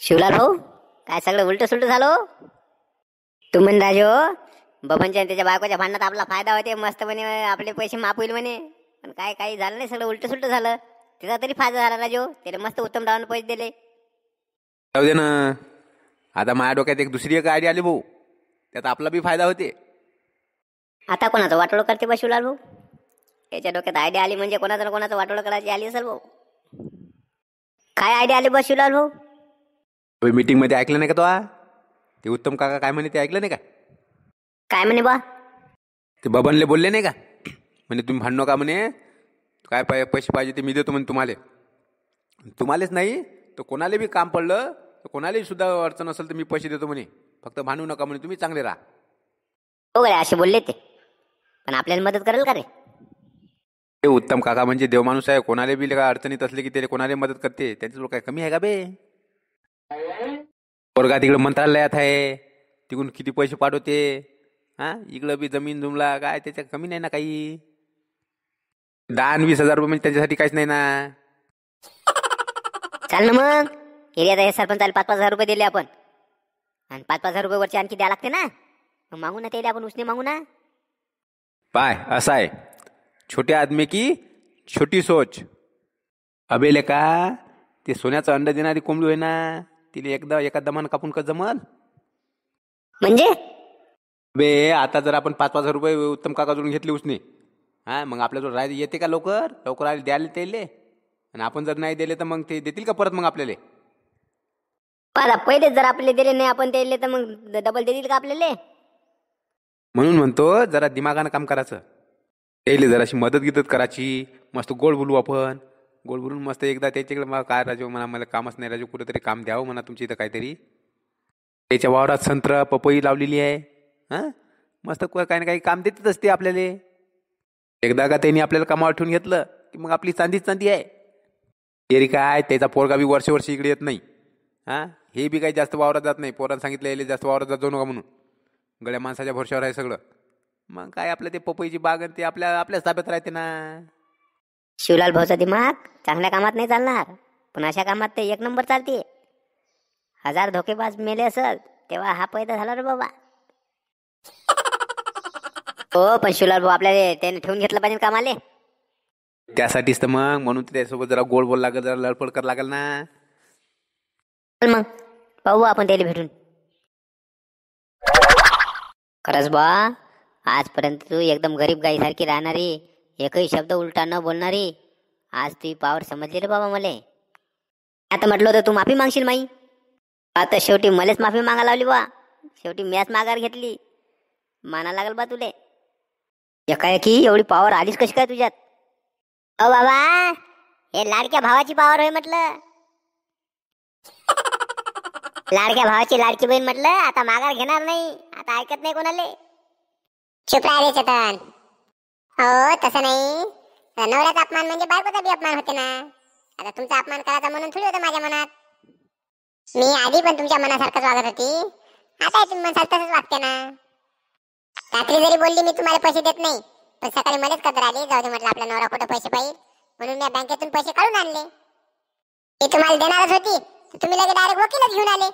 शिवलाल भाऊ, काय सगळं उलट सुलट झालं. तू म्हण राजो, बबनच्या त्याच्या बायकोच्या भांडणात आपला फायदा होते, मस्त म्हणे आपले पैसे माफ होईल म्हणे. पण काय काही झालं नाही, सगळं उलट सुलट झालं. त्याचा तरी फायदा झाला राजो, त्याला मस्त उत्तम रावण पैसे दिले. जाऊ दे ना. आता माझ्या डोक्यात एक दुसरी आयडिया आली भाऊ, त्यात आपला बी फायदा होते. आता कोणाचं वाटोळ करते बा शिवलाल भाऊ? त्याच्या डोक्यात आयडिया आली म्हणजे कोणाचं ना कोणाचं वाटोळ करायची आली असेल भाऊ. काय आयडिया आली बा शिवलाल भाऊ? मीटिंग मध्ये ऐकलं नाही का तो? ते उत्तम काका काय म्हणे ते ऐकलं नाही का? काय म्हणे बा? ते बबनले बोलले नाही का, म्हणे तुम्ही भांडू नका म्हणे, काय पैसे पाहिजे ते मी देतो म्हणे तुम्हाला. तुम्हालेच नाही तर कोणाला बी काम पडलं तर कोणालाही सुद्धा अडचण असेल तर मी पैसे देतो म्हणे, फक्त भांडू नका म्हणे, तुम्ही चांगले राहा. हो गड्या, असे बोलले ते. पण आपल्याला मदत करेल का रे? ते उत्तम काका म्हणजे देव माणूस आहे, कोणाला बी का अडचणीत असले की ते कोणाला मदत करते. त्यांचं लोक काय कमी आहे का बे? पोरगा तिकडे मंत्रालयात आहे, तिकडून किती पैसे पाठवते. हा, इकडं बी जमीन जुमला काय त्याच्या कमी नाही ना काही. 10-20 हजार रुपये म्हणजे त्याच्यासाठी काहीच नाही ना. चाल ना मग, एरियात हे सरपंचाला 5-5 हजार रुपये दिले आपण, आणि 5-5 हजार रुपये वरचे आणखी द्या लागते ना. मग मागू ना त्याला, आपण उसने मागू ना. पाय असा आहे, छोटे आदमी की छोटी सोच. अबे का ते सोन्याचं अंड देणारी कोंबडी होय ना, तिने एका दमान कापून का जमल म्हणजे? बे आता जर आपण 5-5 हजार रुपये उत्तम काकाजून घेतले उसने, हा, मग आपल्याजवळ राहायला येते का लवकर लवकर आले द्यायला त्याले? आणि आपण जर नाही दिले तर मग ते देतील का परत मग आपल्याला? पहिले जर आपले दिले नाही आपण दिले तर मग डबल देतील का आपल्याला? म्हणून म्हणतो जरा दिमागानं काम करायचं. त्याला जराशी मदत गिदत करायची, मस्त गोड बोलू आपण. गोड बोलून मस्त एकदा त्याच्याकडे मला काय राजू म्हणा, मला कामच नाही राजू, कुठेतरी काम द्यावं म्हणा तुमच्या इथं काहीतरी. त्याच्या वावरात संत्रा पपई लावलेली आहे, हा, मस्त काही ना काही काम देतच असते आपल्याला. एकदा का त्यांनी आपल्याला कामावर ठेवून घेतलं की मग आपली चांदीच चांदी आहे. तरी काय त्याचा पोरगा बी वर्ष इकडे येत नाही. हा, हे बी काही जास्त वावरात जात नाही. पोरांना सांगितलं यायला जास्त वावरात जात जाऊ नका म्हणून, गड्या माणसाच्या भरशावर आहे सगळं. मग काय आपलं ते पपईची बाग ते आपल्याच ताब्यात राहते ना. शिवलाल भाऊचा दिमाग चांगल्या कामात नाही चालणार, पण अशा कामात ते एक नंबर चालते. 1000 धोकेबाज मेले असल तेव्हा हा पैदा झाला रे बाबा. हो, पण शिवलाल भाऊ आपल्याला त्याने ठेवून घेतलं पाहिजे कामाले. त्यासाठीच तर मग, म्हणून त्याच्यासोबत जरा गोड बोल लागेल, जरा लडपड कर लागेल ना. मग पाहू आपण त्याला भेटून. खरंच बा, आजपर्यंत तू एकदम गरीब गाईसारखी राहणारी, एकही शब्द उलटा न बोलणारी, आज ती पावर समजली रे बाबा मले. आता म्हटलं होतं तू माफी मागशील माई, आता शेवटी मलेच माफी मागा लावली बा. शेवटी मॅच माघार घेतली, माना लागल बा तुले. एकाएकी एवढी पावर आलीच कशी काय तुझ्यात? अ बाबा, हे लाडक्या भावाची पावर होय म्हटलं. लाडक्या भावाची लाडकी बहीण म्हटलं, आता माघार घेणार नाही, आता ऐकत नाही कोणाले. चुप राहा रे चेतन. हो तसं नाही, नवऱ्याचा अपमान म्हणजे बायकोचा बी अपमान होते ना. आता तुमचा अपमान करायचा म्हणून थोडी होतं माझ्या मनात. मी आधी पण तुमच्या मनासारखंच वागत होती, आता तुम्ही म्हणसाल तसंच वागते ना. रात्री जरी बोलली मी तुम्हाला पैसे देत नाही, पण सकाळी मदत करत राहिली. जाऊ दे म्हटलं, आपला नवरा कुठं पैसे पाहिजे म्हणून मी बँकेतून पैसे काढून आणले. ते तुम्हाला देणारच होती, तुम्ही लगेच डायरेक्ट वकीलच घेऊन आले.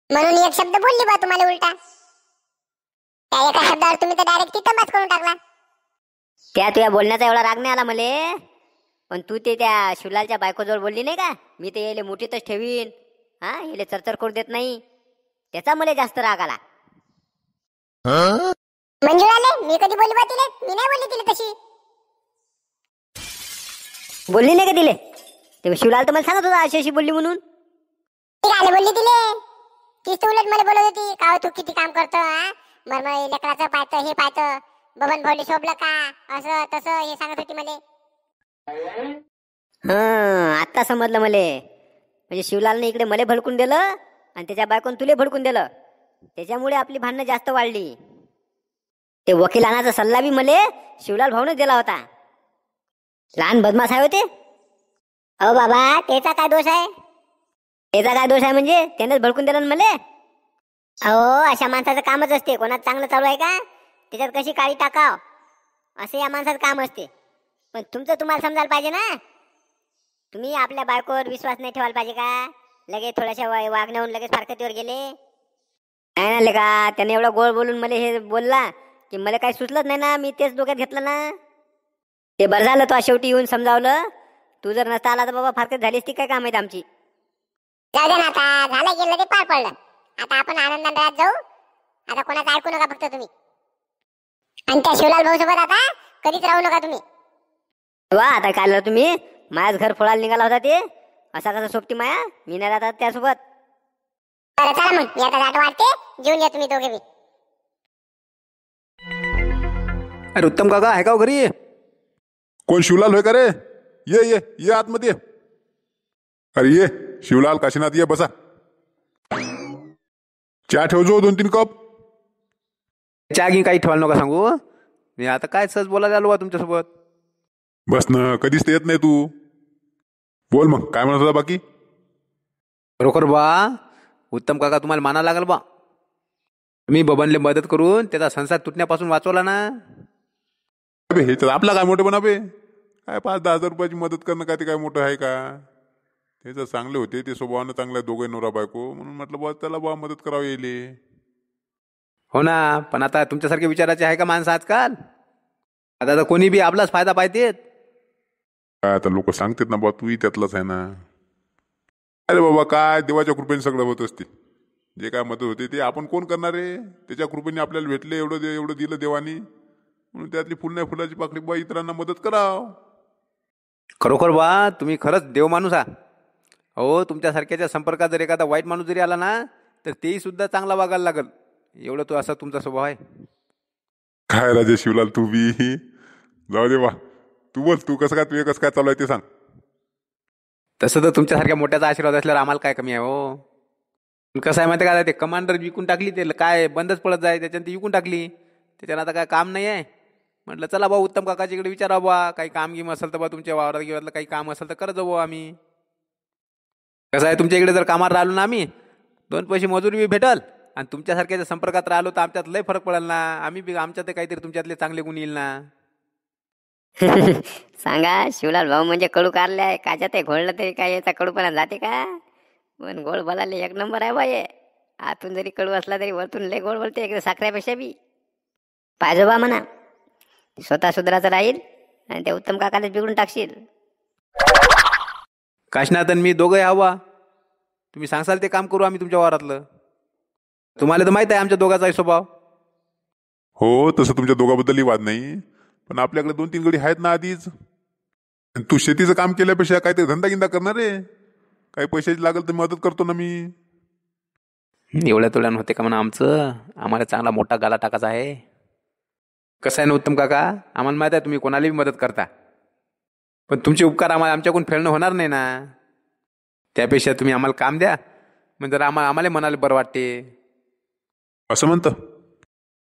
म्हणून एक शब्द बोलली बा तुम्हाला उलटा, त्या एका शब्दावर तुम्ही तर डायरेक्ट तिथंबाच करून टाकला. त्या तुझ्या बोलण्याचा एवढा राग नाही आला मले, पण तू ते त्या शिवलालच्या बायकोजवळ बोलली नाही का, मी ते येले मुठीतच ठेवीन, हा, येले चरचर करू देत नाही, त्याचा मला जास्त राग आला. मंजुळाले मी कधी बोलली बा तिले? मी नाही बोलली तिले तशी. बोलली नाही का तिले? ते शिवलाल तर मला सांगत होता अशी अशी बोलली म्हणून. ती काय बोलली तिले? तीच तर उलट मला बोलत होती, का तू किती काम करतो, हा, मरमळ लेकराचं पाहतं, हे पाहतं, बबन भाऊले शोभलं का, असं तसं हे सांगत होती मला. हा, आता समजलं मले. म्हणजे शिवलालने इकडे मले भडकून दिलं आणि त्याच्या बायकोन तुले भडकून दिलं, त्याच्यामुळे आपली भांडणं जास्त वाढली. ते वकील आणायचा सल्ला बी मले शिवलाल भाऊनच दिला होता. लहान बदमाश आहे होते. अहो बाबा, त्याचा काय दोष आहे? त्याचा काय दोष आहे म्हणजे त्यानेच भडकून दिलं मले. अहो, अशा माणसाचं कामच असते, कोणाचं चांगलं चालू आहे का त्याच्यात कशी काळी टाकाव, असे या माणसाचं काम असते. पण तुमचं तुम्हाला समजायला पाहिजे ना. तुम्ही आपल्या बायकोवर विश्वास नाही ठेवायला पाहिजे का? लगेच थोड्याशा वागण्याहून लगेच फारकतीवर गेले. नाही ना लेका, त्याने एवढं गोड बोलून मला हे बोलला की मला काही सुचलंच नाही ना. मी तेच डोक्यात घेतलं ना. ते बरं झालं तो शेवटी येऊन समजावलं. तू जर नसता आला तर बाबा फारकत झालीस ती काय काम आहेत आमची. जाऊ दे ना, आता झालं गेलं ते पार पडलं. आता आपण आनंदाने राहत जाऊ. आता कोणाचं ऐकू नका फक्त तुम्ही. आणि त्या शिवलाल भाऊ सोबत आता कधीच राहू नका तुम्ही. वा, आता काय आलं तुम्ही? मायाच घर फोडायला निघाला होता ते. असा कसा सोबती माया? मी नाही राहतात त्यासोबत. बरं चला मग, आता दाट वाटते, जेवून या तुम्ही दोघे बी. अरे उत्तम काका आहे का हो घरी? कोण शिवलाल होय का रे? ये ये ये आतमध्ये ये. अरे ये शिवलाल, काशीनाथ, ये बसा. चहा ठेवजो 2-3 कप. चहा घे, काही ठेवायला नका सांगू. मी आता काय सहज बोलायला आलो बा तुमच्यासोबत. बस ना, कधीच तर येत नाही तू. बोल मग, काय म्हणत होता बाकी? खरोखर बा, उत्तम काका तुम्हाला माना लागल बा. तुम्ही बबनले मदत करून त्याचा संसार तुटण्यापासून वाचवला ना. अबे हे तर आपला काय मोठे पण अबे, काय 5-10 हजार रुपयाची मदत करणं काय ते काय मोठं आहे का? ते जर चांगले होते, ते स्वभावानं चांगले दोघे नवरा बायको, म्हणून म्हटलं बा त्याला बा मदत करावी येईल. हो ना, पण आता तुमच्यासारखे विचाराचे आहे का माणसं आजकाल? आता तर कोणी बी आपलाच फायदा पाहतेत. काय आता लोक सांगतात ना बा, तूही त्यातलाच आहे ना. अरे बाबा, काय देवाच्या कृपेने सगळं होत असते. जे काय मदत होते ते आपण कोण करणार आहे? त्याच्या कृपेने आपल्याला भेटले, एवढं दिलं देवानी, म्हणून त्यातली फुल नाही फुलाची पाकळी बा इतरांना मदत कराव. खरोखर बा, तुम्ही खरंच देव माणूस आहात. हो, तुमच्यासारख्याच्या संपर्कात जर एखादा वाईट माणूस जरी आला ना, तर तेही सुद्धा चांगला वागायला लागल. एवढं तो असा तुमचा स्वभाव आहे. काय राजे शिवलाल, तू बी जाऊ दे बा. तू बोल, तू कसं काय चालू आहे ते सांग. तसं तर तुमच्यासारख्या मोठ्याचा आशीर्वाद असल्यावर आम्हाला काय कमी आहे हो. पण कसं आहे माहिती आहे का, ते कमांडर विकून टाकली, ते काय बंदच पडत जाय, त्याच्यानं ती विकून टाकली. त्याच्यानं आता काय काम नाही आहे. म्हटलं चला बा उत्तम काकाच्या इकडे विचारा बा, काही काम गिम असेल तर बा तुमच्या वावरात गिवरातलं काही काम असेल तर करत जाऊ आम्ही. कसं आहे, तुमच्या इकडे जर कामावर राहिलो ना आम्ही, 2 पैसे मजुरी बी भेटल, आणि तुमच्यासारख्याच्या संपर्कात राहिलो तर आमच्यात लय फरक पडेल ना. आम्ही बी आमच्यात काहीतरी तुमच्यातले चांगले गुण येईल ना. सांगा, शिवलाल भाऊ म्हणजे कडू कारले आहे. काच्यात ते घोळलं तरी काय याचा कडूपणा जाते का? पण गोड बोलायला 1 नंबर आहे बाई. आतून जरी कडू असला तरी वरतून लय गोड बोलते, एकदा साखऱ्यापेक्षा बी. पाहिजे बा म्हणा, स्वतः सुधराचं राहील आणि त्या उत्तम काकाला बिघडून टाकशील. काशनाथन मी दोघंही हवा. तुम्ही सांगसाल ते काम करू आम्ही तुमच्या वावरातलं. तुम्हाला तर माहित आहे आमच्या दोघांचा स्वभाव. हो, तसं तुमच्या दोघांबद्दलही वाद नाही, पण आपल्याकडे 2-3 गडी आहेत ना आधीच. तू शेतीचं काम केल्यापेक्षा काहीतरी धंदा गिंदा करणार आहे. काही पैशाची लागल तर मदत करतो ना मी. एवढ्या तोड्यानं होते का म्हणा आमचं? आम्हाला चांगला मोठा गाला टाकायचा आहे. कसं आहे ना उत्तम काका, आम्हाला माहित आहे तुम्ही कोणालाही मदत करता, पण तुमचे उपकार आम्हाला आमच्याकडून फेडणं होणार नाही ना. त्यापेक्षा तुम्ही आम्हाला काम द्या, म्हणजे आम्हाला मनाला बरं वाटते. असं म्हणतं?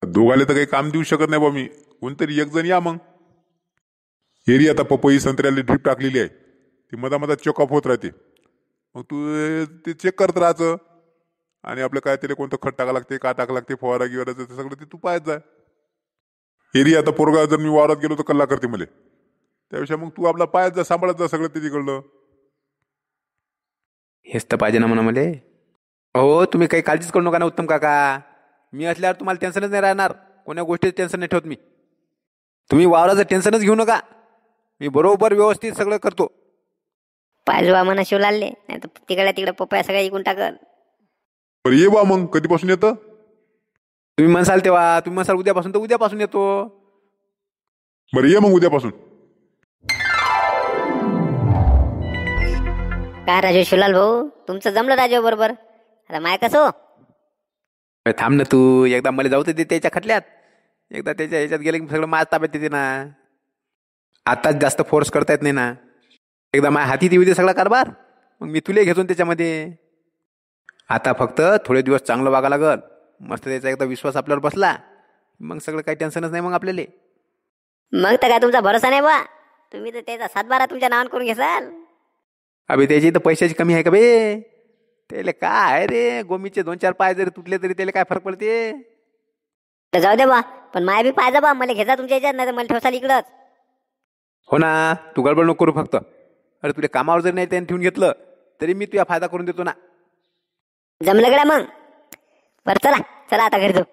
दोघाले तर काही काम देऊ शकत नाही बा मी. कोणतरी एक जण या मग. एरी आता पपई संत्र्याला ड्रीप टाकलेली आहे, ती मधात चेकअप होत राहते. मग तू ते चेक करत राहायचं, आणि आपलं काय त्याला कोणतं खत टाका लागते, का टाका लागते, फवारा गिवाराचं ते सगळं ते तू पाहत जाय. एरी आता पोरगा जर मी वावरात गेलो तर कल्ला करते मला, त्यापेक्षा मग तू आपला पायात जा, सांभाळत जा सगळं ते तिकडलं. हेच तर पाहिजे ना म्हणा मला. हो, तुम्ही काही काळजीच करू नका ना उत्तम काका. मी असल्यावर तुम्हाला टेन्शनच नाही राहणार. कोण्या गोष्टीचं टेन्शन नाही ठेवत मी. तुम्ही वावराचं टेन्शनच घेऊ नका. मी बरोबर व्यवस्थित सगळं करतो. पाहिजे बा म्हणा शिवलालले, नाही तर तिकडे पप्पा सगळ्या इकून टाकल. बरं ये बा मग, कधीपासून येतं? तुम्ही म्हणसाल तेव्हा. तुम्ही म्हणसाल उद्यापासून तर उद्यापासून येतो. बरं ये मग उद्यापासून. काय राजू शिवलाल भाऊ, तुमचं जमलं राजू बरोबर. आता माय कसं थांब ना तू. एकदा मला जाऊ दे त्याच्या खटल्यात. एकदा त्याच्या ह्याच्यात गेले की सगळं माझ ताब्यात येते ना. आताच जास्त फोर्स करता येत नाही ना. एकदा माझ्या हाती येऊ दे सगळा कारभार, मग मी तुला घेतो त्याच्यामध्ये. आता फक्त थोडे दिवस चांगलं वागा लागल. मस्त त्याचा एकदा विश्वास आपल्यावर बसला, मग सगळं काही टेन्शनच नाही मग आपल्याला. मग तर काय तुमचा भरोसा नाही बा. तुम्ही तर त्याचा 7-12 तुमच्या नावान करून घेसाल. अबे त्याची तर पैशाची कमी आहे का बे? त्याला काय रे, गोमीचे 2-4 पाय जरी तुटले तरी त्याला काय फरक पडते? तर जाऊ दे बा, पण माय बी पाहिजे बा. मला घ्यायचा तुमच्या याच्यात, नाही तर मला ठेवसाल इकडंच. हो ना, तू गडबड नको करू फक्त. अरे तुला कामावर जरी नाही त्याने ठेवून घेतलं तरी मी तुझा फायदा करून देतो ना. जमलं गड्या मग. बरं चला चला आता घरी जाऊ.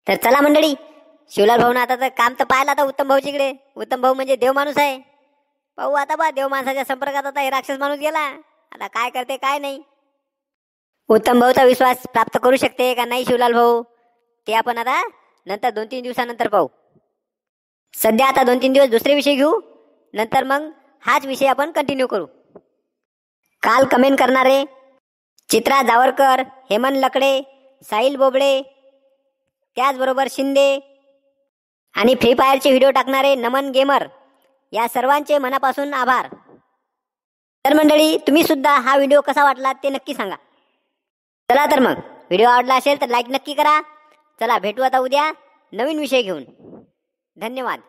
तर चला मंडळी, शिवलाल भाऊ आता तर काम तर पाहिलं आता उत्तम भाऊच्या इकडे. उत्तम भाऊ म्हणजे देव माणूस आहे. पाहू आता बा, देव माणसाच्या संपर्कात आता हे राक्षस माणूस गेला. आता काय करते काय नाही. उत्तम भाऊचा विश्वास प्राप्त करू शकते का नाही शिवलाल भाऊ, ते आपण आता नंतर 2-3 दिवसानंतर पाहू. सध्या आता 2-3 दिवस दुसरे विषय घेऊ, नंतर मग हाच विषय आपण कंटिन्यू करू. काल कमेंट करणारे चित्रा जावरकर, हेमंत लकडे, साहिल बोबडे, त्याचबरोबर शिंदे आणि फ्री फायरचे व्हिडिओ टाकणारे नमन गेमर, या सर्वांचे मनापासून आभार. तर मंडळी, तुम्ही सुद्धा हा व्हिडिओ कसा वाटला ते नक्की सांगा. चला तर मग, व्हिडिओ आवडला असेल तर लाईक नक्की करा. चला भेटू आता उद्या नवीन विषय घेऊन. धन्यवाद.